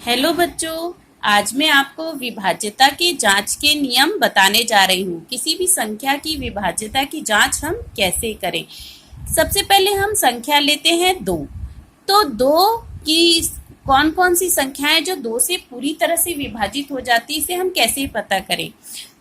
Hello बच्चों, आज मैं आपको विभाज्यता की जांच के नियम बताने जा रही हूँ। किसी भी संख्या की विभाज्यता की जांच हम कैसे करें। सबसे पहले हम संख्या लेते हैं 2। तो 2 की कौन कौन सी संख्याएं जो 2 से पूरी तरह से विभाजित हो जाती है, इसे हम कैसे पता करें।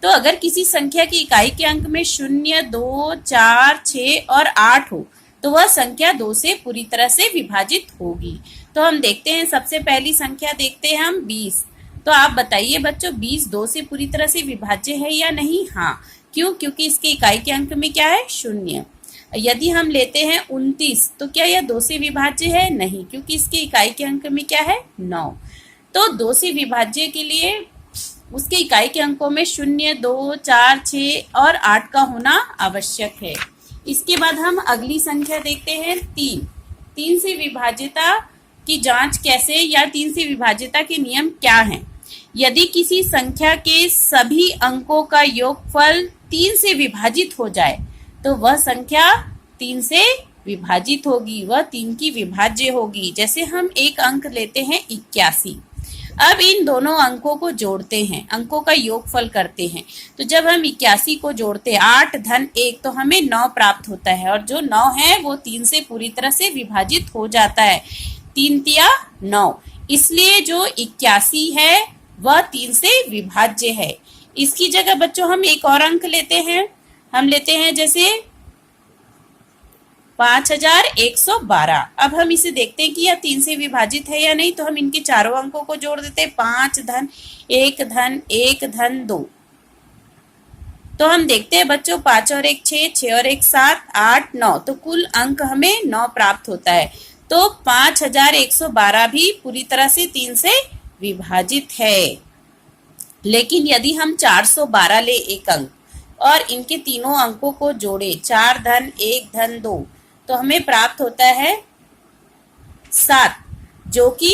तो अगर किसी संख्या की इकाई के अंक में 0, 2, 4, 6 और 8 हो तो वह संख्या 2 से पूरी तरह से विभाजित होगी। तो हम देखते हैं, सबसे पहली संख्या देखते हैं हम 20। तो आप बताइए बच्चों, 20 2 से पूरी तरह से विभाज्य है या नहीं। हाँ, क्यों? क्योंकि इसके इकाई के अंक में क्या है? 0। यदि हम लेते हैं 29, तो क्या यह 2 से विभाज्य है? नहीं, क्योंकि इसके इकाई के अंक में क्या है? 9। तो 2 से विभाज्य के लिए उसके इकाई के अंकों में 0, 2, 4, 6 और 8 का होना आवश्यक है। इसके बाद हम अगली संख्या देखते हैं 3। 3 से विभाज्यता की जांच कैसे, या 3 से विभाज्यता के नियम क्या हैं। यदि किसी संख्या के सभी अंकों का योगफल 3 से विभाजित हो जाए तो वह संख्या 3 से विभाजित होगी, वह 3 की विभाज्य होगी। जैसे हम एक अंक लेते हैं 81। अब इन दोनों अंकों को जोड़ते हैं, अंकों का योगफल करते हैं। तो जब हम 81 को जोड़ते हैं 8 धन 1 तो हमें 9 प्राप्त होता है, और जो 9 है वो 3 से पूरी तरह से विभाजित हो जाता है। 3 तिया 9, इसलिए जो 81 है वह 3 से विभाज्य है। इसकी जगह बच्चों हम एक और अंक लेते हैं, हम लेते हैं जैसे 5112। अब हम इसे देखते हैं कि यह 3 से विभाजित है या नहीं। तो हम इनके चारों अंकों को जोड़ देते हैं, 5 धन 1 धन 1 धन 2। तो हम देखते हैं बच्चों, 5 और 1 6, 6 और 1 7, 8 9, तो कुल अंक हमें 9 प्राप्त होता है। तो 5112 भी पूरी तरह से 3 से विभाजित है। लेकिन यदि हम 412 ले एक अंक और इनके तीनों अंकों को जोड़े, 4 धन 1 धन 2, तो हमें प्राप्त होता है 7, जो कि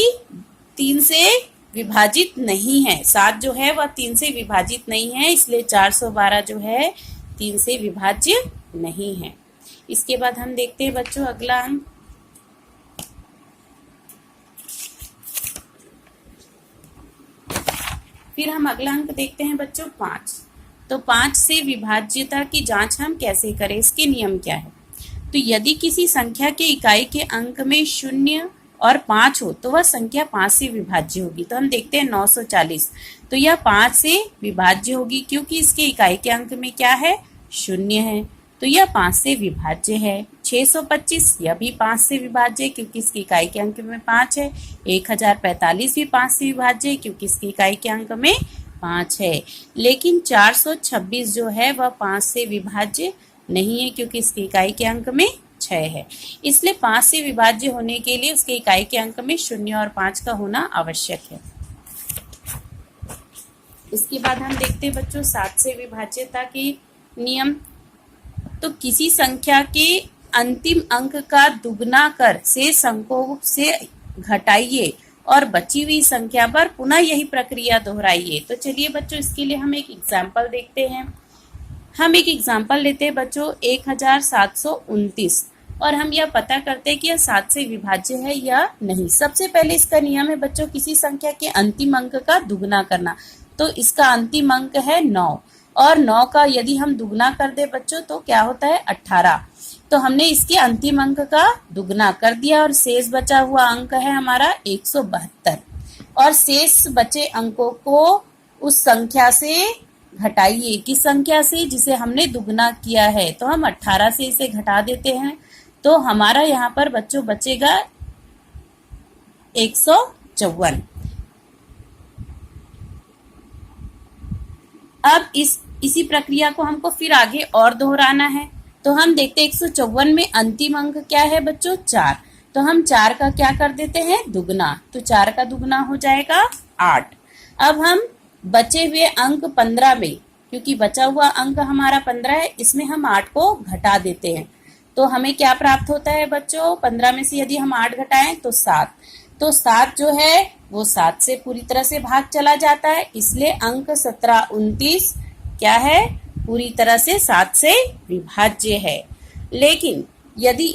3 से विभाजित नहीं है। 7 जो है वह 3 से विभाजित नहीं है, इसलिए 412 जो है 3 से विभाज्य नहीं है। इसके बाद हम देखते हैं बच्चों अगला अंक। फिर हम अगला अंक देखते हैं बच्चों 5। तो 5 से विभाज्यता की जांच हम कैसे करें, इसके नियम क्या है। तो यदि किसी संख्या के इकाई के अंक में 0 और 5 हो तो वह संख्या 5 से विभाज्य होगी। तो हम देखते हैं 940, तो यह 5 से विभाज्य होगी, क्योंकि इसके इकाई के अंक में क्या है? 0 है, तो यह 5 से विभाज्य है। 625, यह भी 5 से विभाज्य है, क्योंकि इसकी इकाई के अंक में 5 है। 1045 भी 5 से विभाज्य है, क्योंकि इसकी इकाई के अंक में 5 है। लेकिन 426 जो है वह 5 से विभाज्य नहीं है, क्योंकि इसकी इकाई के अंक में 6 है। इसलिए 5 से विभाज्य होने के लिए उसके इकाई के अंक में 0 और 5 का होना आवश्यक है। इसके बाद हम देखते हैं बच्चों 7 से विभाज्यता के नियम। तो किसी संख्या के अंतिम अंक का दुगना कर शेष अंकों से घटाइए और बची हुई संख्या पर पुनः यही प्रक्रिया दोहराइए। तो चलिए बच्चों, इसके लिए हम एक एग्जाम्पल देखते हैं। हम एक एग्जाम्पल लेते हैं बच्चों 1729, और हम यह पता करते हैं कि यह 7 से विभाज्य है या नहीं। सबसे पहले इसका नियम है बच्चों, किसी संख्या के अंतिम अंक का दुगना करना। तो इसका अंतिम अंक है 9, और 9 का यदि हम दुगना कर दे बच्चों तो क्या होता है? 18। तो हमने इसके अंतिम अंक का दुगना कर दिया, और शेष बचा हुआ अंक है हमारा 172। और शेष बचे अंकों को उस संख्या से घटाइए, किस संख्या से? जिसे हमने दुगना किया है। तो हम 18 से इसे घटा देते हैं, तो हमारा यहाँ पर बच्चों बचेगा 154। अब इसी प्रक्रिया को हमको फिर आगे और दोहराना है। तो हम देखते हैं 154 में अंतिम अंक क्या है बच्चों? 4। तो हम 4 का क्या कर देते हैं? दुगना। तो 4 का दुगना हो जाएगा 8। अब हम बचे हुए अंक 15 में, क्योंकि बचा हुआ अंक हमारा 15 है, इसमें हम 8 को घटा देते हैं। तो हमें क्या प्राप्त होता है बच्चों? 15 में से यदि हम 8 घटाएं तो 7। तो 7 जो है वो 7 से पूरी तरह से भाग चला जाता है, इसलिए अंक 1729 क्या है? पूरी तरह से 7 से विभाज्य है। लेकिन यदि